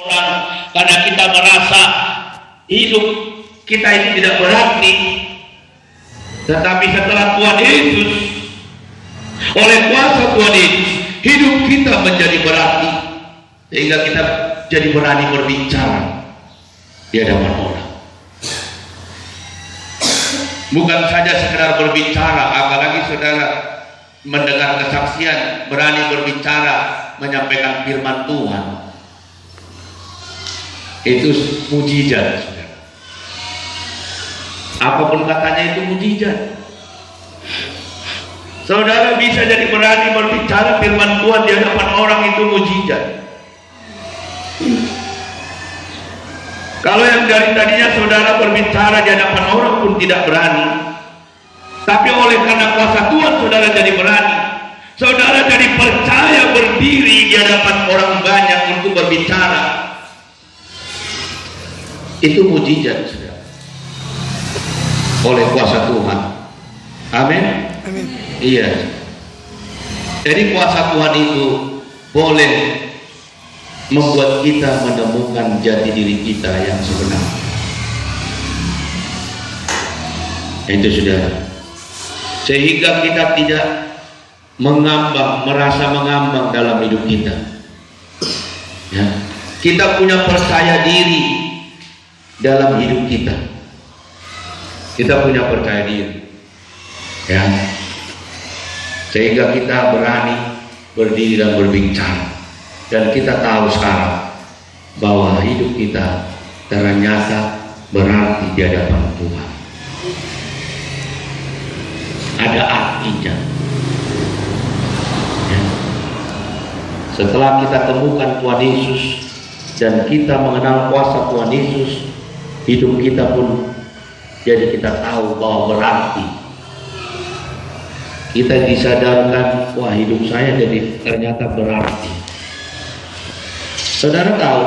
orang, karena kita merasa hidup kita ini tidak berarti. Tetapi setelah Tuhan Yesus, oleh kuasa Tuhan Yesus, hidup kita menjadi berarti, sehingga kita jadi berani berbicara di hadapan orang. Bukan saja sekedar berbicara, apalagi saudara mendengar kesaksian, berani berbicara, menyampaikan firman Tuhan. Itu mujizat, saudara. Apapun katanya itu mujizat. Saudara bisa jadi berani berbicara firman Tuhan di hadapan orang, itu mujizat. Kalau yang dari tadinya saudara berbicara di hadapan orang pun tidak berani, tapi oleh karena kuasa Tuhan saudara jadi berani. Saudara jadi percaya berdiri di hadapan orang banyak untuk berbicara. Itu mujizat, saudara, oleh kuasa Tuhan. Amin. Amin. Iya. Jadi kuasa Tuhan itu boleh membuat kita menemukan jati diri kita yang sebenarnya. Itu sudah. Sehingga kita tidak mengambang, merasa mengambang dalam hidup kita. Ya. Kita punya percaya diri dalam hidup kita. Kita punya percaya diri. Ya. Sehingga kita berani berdiri dan berbicara. Dan kita tahu sekarang bahwa hidup kita ternyata berarti di hadapan Tuhan. Ada artinya. Ya. Setelah kita temukan Tuhan Yesus dan kita mengenal kuasa Tuhan Yesus, hidup kita pun jadi kita tahu bahwa berarti. Kita disadarkan, wah hidup saya jadi ternyata berarti. Saudara tahu,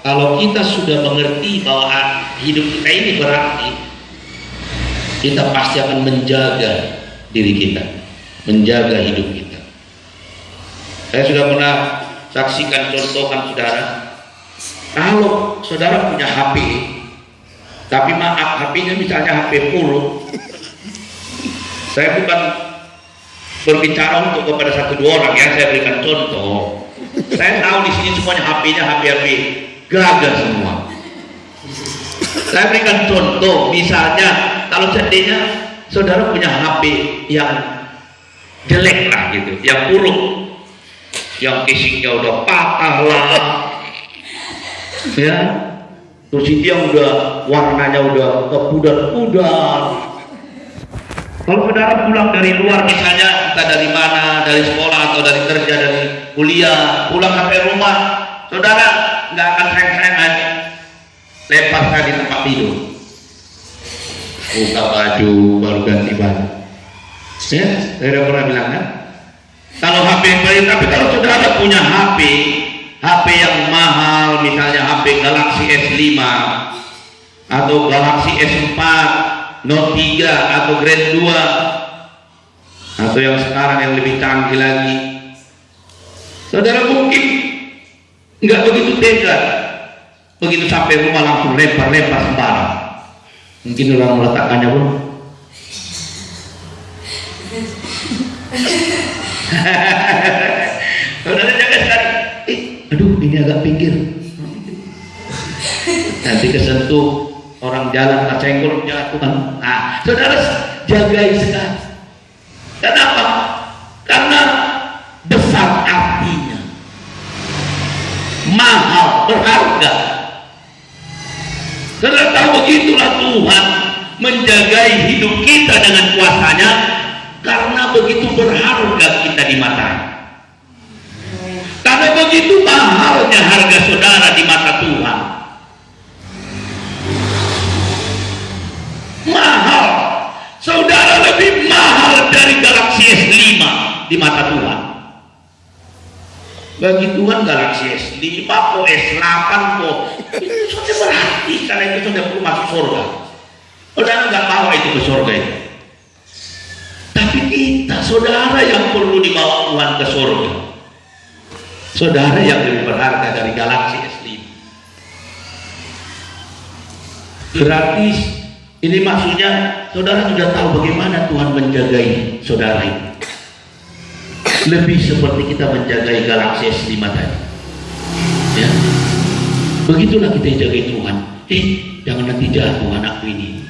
kalau kita sudah mengerti bahwa hidup kita ini berarti, kita pasti akan menjaga diri kita, menjaga hidup kita. Saya sudah pernah saksikan contohkan saudara, kalau saudara punya HP, tapi maaf HP-nya misalnya HP puluh, saya bukan berbicara untuk kepada satu dua orang ya, saya berikan contoh. Saya tahu di sini semuanya HP-nya HP gagal semua. Saya berikan contoh, misalnya kalau seandainya saudara punya HP yang jelek lah gitu, yang buruk, yang casingnya udah patah lah, ya, terus dia udah warnanya udah kepudar-pudar. Kalau saudara pulang dari luar misalnya, entah dari mana, dari sekolah atau dari kerja, dari kuliah, pulang sampai rumah, saudara nggak akan sayang-sayangan, lempar saya di tempat tidur, buka baju, baru ganti baju. Ya, saya udah pernah bilang kan, kalau HP baik, tapi kalau saudara punya HP yang mahal, misalnya HP Galaxy S5 atau Galaxy S4, Note 3 atau Grade 2 atau yang sekarang yang lebih canggih lagi, saudara mungkin nggak begitu tega, begitu sampai rumah langsung lempar sembarang. Mungkin orang meletakkannya pun saudara jaga sekali, aduh ini agak pinggir, nanti kesentuh orang jalan tersenggol jatuh. Nah, saudara jagai sekali. Kenapa? Karena besar artinya, mahal, berharga. Saudara tahu begitulah Tuhan menjagai hidup kita dengan kuasanya, karena begitu berharga kita di matanya. Karena begitu mahalnya harga saudara di mata Tuhan. Mahal, saudara lebih mahal dari Galaxy S5 di mata Tuhan. Bagi Tuhan Galaxy S5 kok S8 kok itu sudah berarti, karena itu sudah perlu masuk surga. Saudara nggak bawa itu ke surga itu. Tapi kita saudara yang perlu dibawa Tuhan ke surga. Saudara yang lebih berharga dari Galaxy S5. Berarti ini maksudnya saudara sudah tahu bagaimana Tuhan menjagai saudara itu. Lebih seperti kita menjagai galaksi S5 tadi. Ya. Begitulah kita jagai Tuhan. Jangan nanti jatuh anakku ini.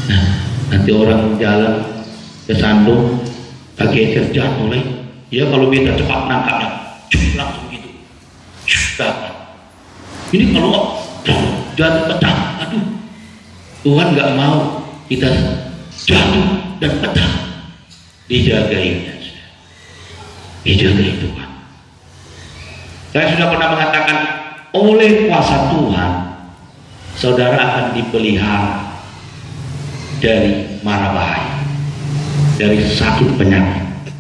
Nah, nanti orang jalan kesandung, kaki jatuh lagi. Ya kalau kita cepat nangkapnya, langsung gitu. Ini kalau jatuh pecah, aduh. Tuhan nggak mau kita jatuh dan pecah. Dijagainya, dijagai Tuhan. Saya sudah pernah mengatakan, oleh kuasa Tuhan, saudara akan dipelihara dari mara bahaya, dari sakit penyakit,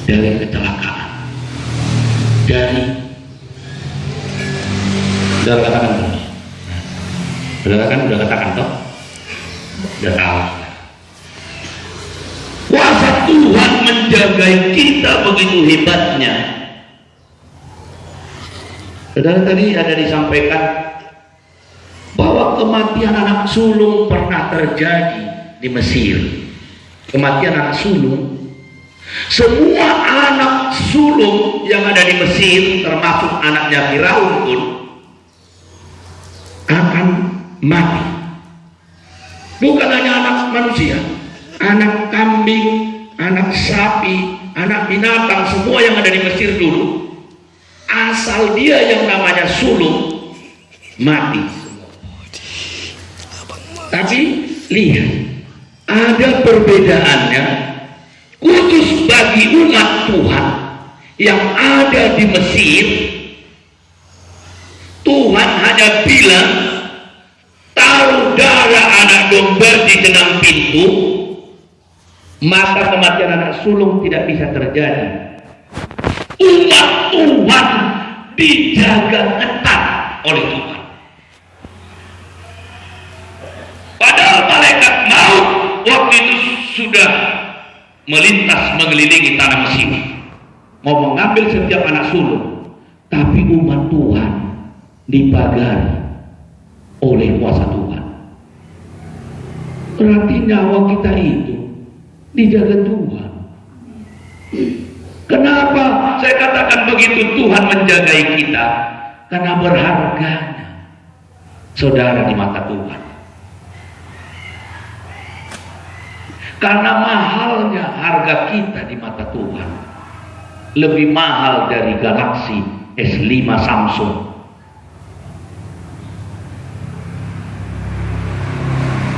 dari kecelakaan, dari saudara katakan tuh, saudara kan udah katakan toh, udah tahu. Kuasa Tuhan menjagai kita begitu hebatnya. Saudara, tadi ada disampaikan bahwa kematian anak sulung pernah terjadi di Mesir. Kematian anak sulung, semua anak sulung yang ada di Mesir, termasuk anaknya Firaun pun akan mati. Bukan hanya anak manusia, anak kambing, anak sapi, anak binatang, semua yang ada di Mesir dulu, asal dia yang namanya sulung, mati. Tapi lihat, ada perbedaannya khusus bagi umat Tuhan yang ada di Mesir. Tuhan hanya bilang, taruh darah anak domba di genang pintu, maka kematian anak sulung tidak bisa terjadi. Umat Tuhan dijaga ketat oleh Tuhan. Padahal malaikat maut waktu itu sudah melintas mengelilingi tanah Mesir, mau mengambil setiap anak sulung, tapi umat Tuhan dipagari oleh kuasa Tuhan. Berarti nyawa kita itu dijaga Tuhan. Kenapa saya katakan begitu Tuhan menjagai kita? Karena berharganya saudara di mata Tuhan. Karena mahalnya harga kita di mata Tuhan. Lebih mahal dari galaksi S5 Samsung.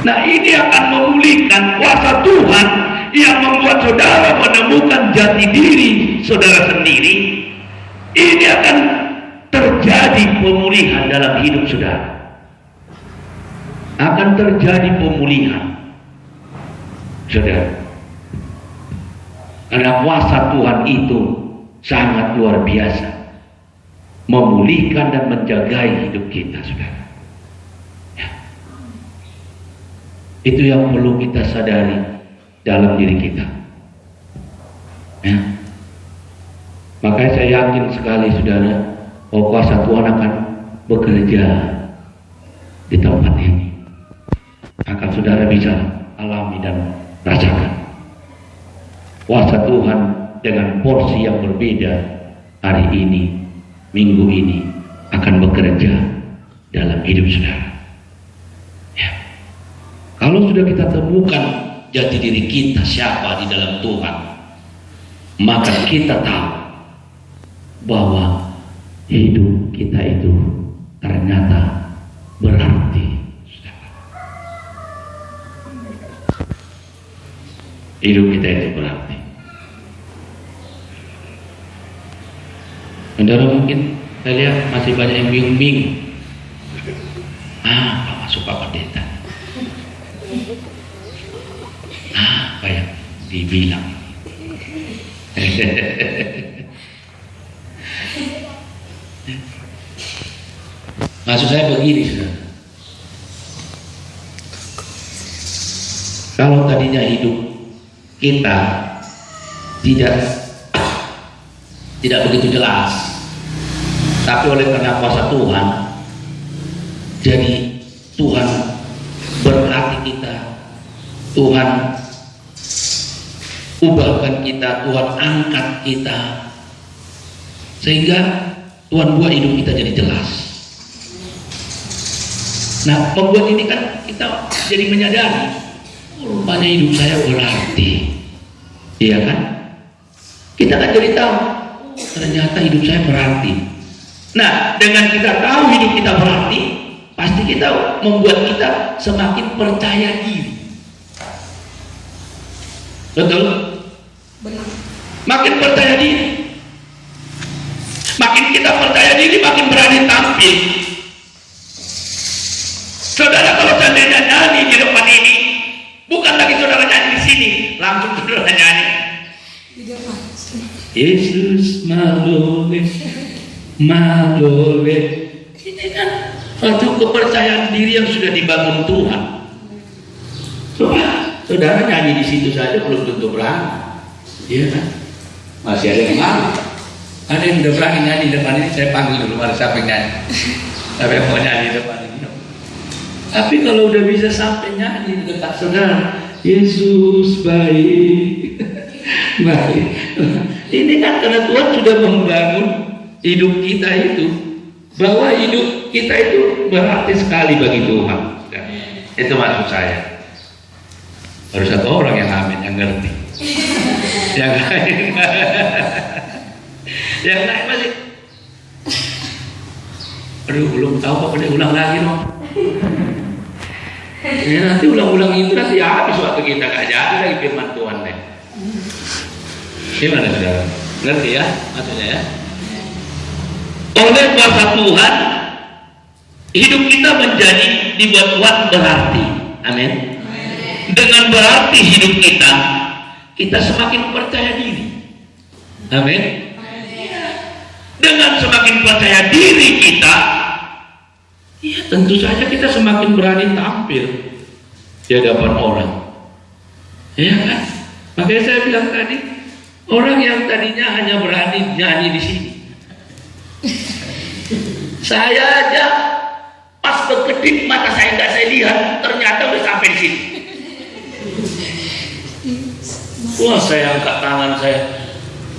Nah, ini akan memulihkan kuasa Tuhan yang membuat saudara menemukan jati diri saudara sendiri. Ini akan terjadi pemulihan dalam hidup saudara. Akan terjadi pemulihan, saudara. Karena kuasa Tuhan itu sangat luar biasa, memulihkan dan menjagai hidup kita, saudara. Ya. Itu yang perlu kita sadari dalam diri kita. Ya. Makanya saya yakin sekali, saudara, bahwa kuasa Tuhan akan bekerja di tempat ini. Akan saudara bisa alami dan rasakan kuasa Tuhan dengan porsi yang berbeda hari ini, minggu ini, akan bekerja dalam hidup saudara. Ya. Kalau sudah kita temukan jati diri kita siapa di dalam Tuhan, maka kita tahu bahwa hidup kita itu ternyata berarti. Hidup kita itu berarti. Saudara, mungkin saya lihat masih banyak yang bingung-bingung. Apa masuk Pak Pendeta? Apa yang dibilang? Maksud saya begini, saudara. Kalau tadinya hidup kita tidak begitu jelas, tapi oleh karena kuasa Tuhan, jadi Tuhan kita, Tuhan ubahkan kita, Tuhan angkat kita, sehingga Tuhan buat hidup kita jadi jelas. Nah, membuat ini kan kita jadi menyadari, rupanya hidup saya berarti, iya kan? Kita kan jadi tahu, ternyata hidup saya berarti. Nah, dengan kita tahu hidup kita berarti, pasti kita membuat kita semakin percaya diri. Betul? Benar. Makin percaya diri. Makin kita percaya diri, makin berani tampil. Saudara, kalau seandainya nyanyi di depan ini, bukan lagi saudara nyanyi di sini, langsung saudara nyanyi. Di depan. Yesus malole, malole. Ini kan satu kepercayaan diri yang sudah dibangun Tuhan. Saudara nyanyi di situ saja belum tentu berani, iya kan? Masih ada yang malu. Ada yang udah berani nyanyi di depan ini, saya panggil dulu ada siapa yang nyanyi. Siapa yang mau nyanyi di depan ini? Tapi kalau udah bisa sampai nyanyi di dekat saudara, Yesus baik, baik. Ini kan karena Tuhan sudah membangun hidup kita itu, bahwa hidup kita itu berarti sekali bagi Tuhan. Itu maksud saya. Harus satu orang yang amin, yang ngerti. Yang lain, yang lain masih. Aduh, belum tahu apa dia ulang lagi dong. Ya, nanti ulang-ulang itu nanti habis waktu kita, gak jadi lagi firman Tuhan deh. Gimana saudara? Ngerti ya maksudnya ya? Oleh kuasa Tuhan, hidup kita menjadi dibuat Tuhan berarti. Amin. Dengan berarti hidup kita, kita semakin percaya diri. Amin. Dengan semakin percaya diri kita, ya tentu saja kita semakin berani tampil di hadapan orang. Ya kan? Makanya saya bilang tadi, orang yang tadinya hanya berani nyanyi di sini, saya aja pas berkedip mata saya nggak saya lihat, ternyata udah sampai di sini. Wah, saya angkat tangan, saya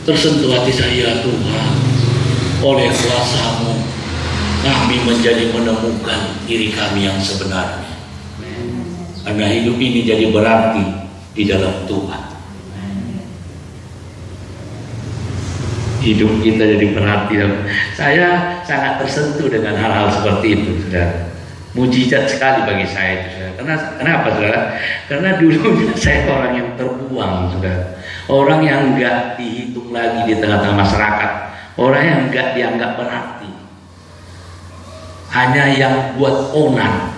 tersentuh hati saya, Tuhan, oleh kuasa-Mu kami menjadi menemukan diri kami yang sebenarnya. Karena hidup ini jadi berarti di dalam Tuhan. Hidup kita jadi berarti. Saya sangat tersentuh dengan hal-hal seperti itu, saudara. Mujizat sekali bagi saya itu, saudara. Kenapa, saudara? Karena dulu saya orang yang terbuang, saudara. Orang yang enggak dihitung lagi di tengah-tengah masyarakat. Orang yang enggak dianggap berarti. Hanya yang buat onan.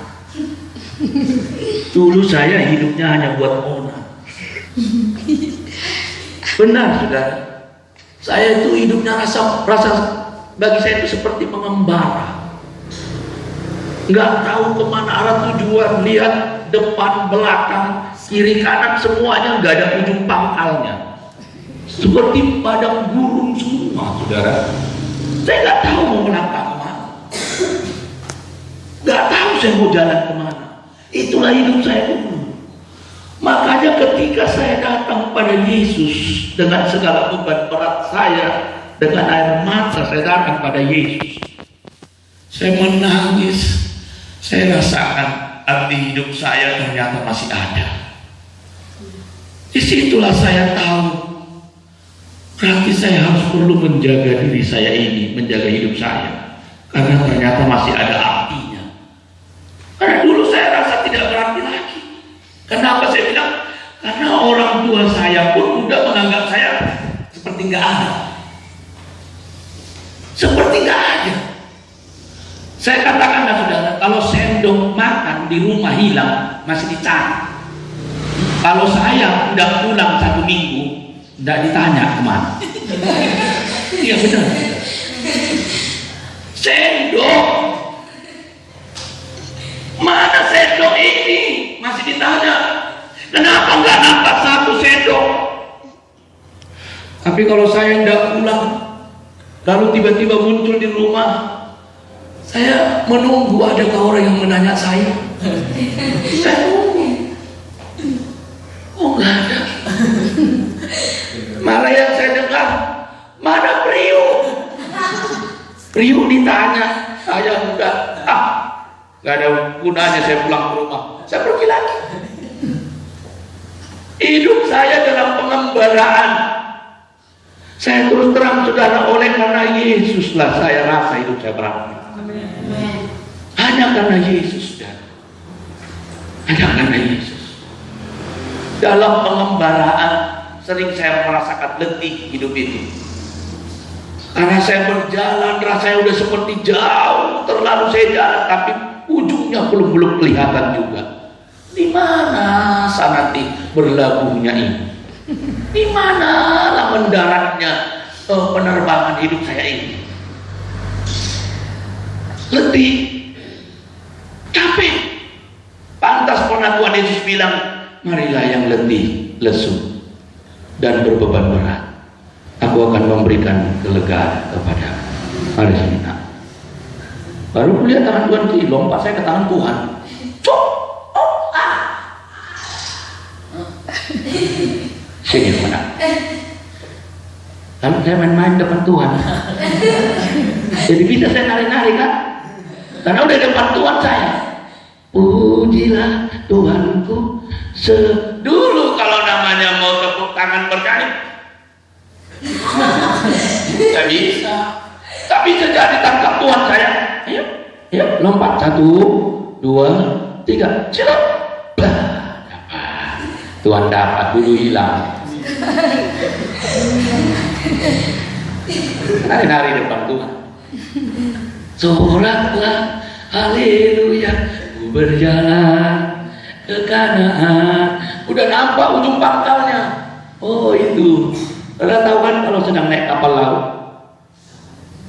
Dulu saya hidupnya hanya buat onan. Benar, saudara. Saya itu hidupnya rasa bagi saya itu seperti mengembara. Nggak tahu kemana arah tujuan, lihat depan, belakang, kiri, kanan, semuanya nggak ada ujung pangkalnya. Seperti padang gurun semua, saudara. Saya nggak tahu mau melangkah kemana. Nggak tahu saya mau jalan kemana. Itulah hidup saya dulu. Makanya ketika saya datang pada Yesus dengan segala beban berat saya, dengan air mata saya datang pada Yesus. Saya menangis. Saya rasakan arti hidup saya ternyata masih ada. Disitulah saya tahu berarti saya harus perlu menjaga diri saya ini, menjaga hidup saya, karena ternyata masih ada artinya. Karena dulu saya rasa tidak berarti lagi. Kenapa saya bilang? Karena orang tua saya pun udah menganggap saya seperti nggak ada, seperti nggak ada. Saya katakanlah, saudara, kalau sendok makan di rumah hilang masih dicari. Kalau saya udah pulang 1 minggu, nggak ditanya kemana. Iya benar. Sendok, mana sendok ini? Masih ditanya. Kenapa nggak nampak 1 sendok? Tapi kalau saya nggak pulang, lalu tiba-tiba muncul di rumah, saya menunggu adakah orang yang menanya saya. Saya nunggu. nggak ada. Malah yang saya dengar, mana Priuk? Priuk ditanya, saya udah nggak ada gunanya saya pulang ke rumah. Saya pergi lagi. Hidup saya dalam pengembaraan. Saya terus terang saudara, oleh karena Yesuslah saya rasa hidup saya berarti. Hanya karena Yesus, saudara. Hanya karena Yesus. Dalam pengembaraan sering saya merasakan letih hidup itu. Karena saya berjalan, rasanya udah seperti jauh, terlalu saya jalan, tapi ujungnya belum kelihatan juga. Di mana nanti berlabuhnya ini? Di mana lah mendaratnya penerbangan hidup saya ini? Letih, capek. Pantas pernah Tuhan Yesus bilang, marilah yang letih, lesu, dan berbeban berat, aku akan memberikan kelegaan kepada. Mari sini nak. Baru kulihat tangan Tuhan itu lompat saya ke tangan Tuhan. Sini mana? Lalu saya main-main depan Tuhan. Jadi bisa saya nari-nari kan? Karena udah depan Tuhan saya. Pujilah Tuhanku. Dulu kalau namanya mau tepuk tangan berkali, nggak bisa. Tapi sejak ditangkap Tuhan saya, ayo, lompat 1, 2, 3, cilap. Tuhan dapat, dulu hilang. Nari-nari depan Tuhan. Soraklah, haleluya, ku berjalan ke Kanaan. Udah nampak ujung pangkalnya. Oh itu. Saudara tahu kan kalau sedang naik kapal laut,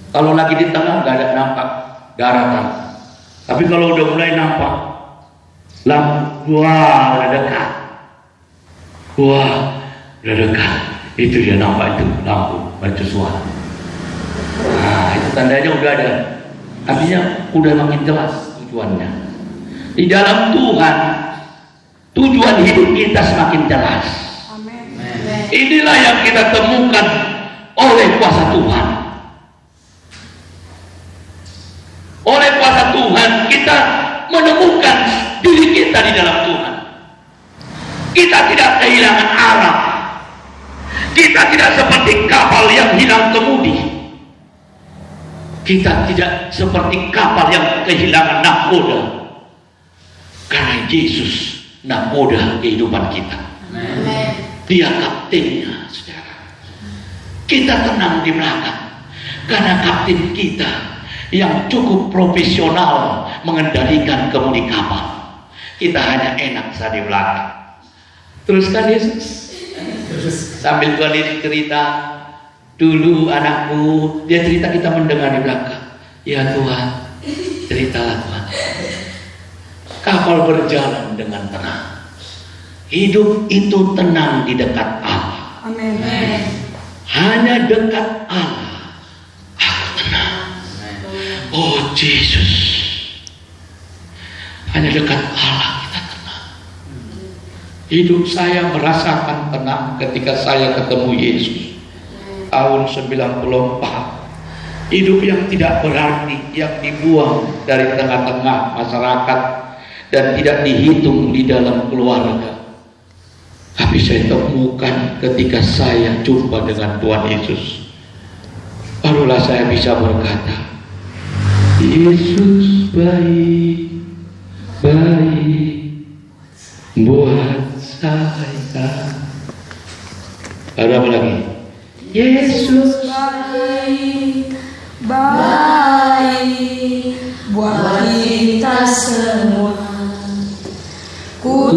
kalau lagi di tengah nggak ada nampak daratan. Tapi kalau udah mulai nampak lampu, wah udah dekat. Wah, udah dekat. Itu dia nampak itu lampu mercusuar. Nah, itu tandanya udah ada. Artinya udah makin jelas tujuannya. Di dalam Tuhan, tujuan hidup kita semakin jelas. Amin. Inilah yang kita temukan oleh kuasa Tuhan. Oleh kuasa Tuhan kita menemukan diri kita di dalam Tuhan. Kita tidak kehilangan arah. Kita tidak seperti kapal yang hilang kemudi. Kita tidak seperti kapal yang kehilangan nahkoda. Karena Yesus nahkoda kehidupan kita. Dia kaptennya, saudara. Kita tenang di belakang. Karena kapten kita yang cukup profesional mengendalikan kemudi kapal. Kita hanya enak saat di belakang. Teruskan Yesus. Sambil Tuhan Yesus cerita, dulu anakku, dia cerita, kita mendengar di belakang. Ya Tuhan, ceritalah Tuhan. Kapal berjalan dengan tenang. Hidup itu tenang di dekat Allah. Amin. Hanya dekat Allah aku tenang. Oh Yesus, hanya dekat Allah. Hidup saya merasakan tenang ketika saya ketemu Yesus. Tahun 94. Hidup yang tidak berarti, yang dibuang dari tengah-tengah masyarakat dan tidak dihitung di dalam keluarga. Tapi saya temukan ketika saya jumpa dengan Tuhan Yesus. Barulah saya bisa berkata, Yesus baik, baik buat saya. Ada apa lagi? Yesus baik, baik buat kita semua. Ku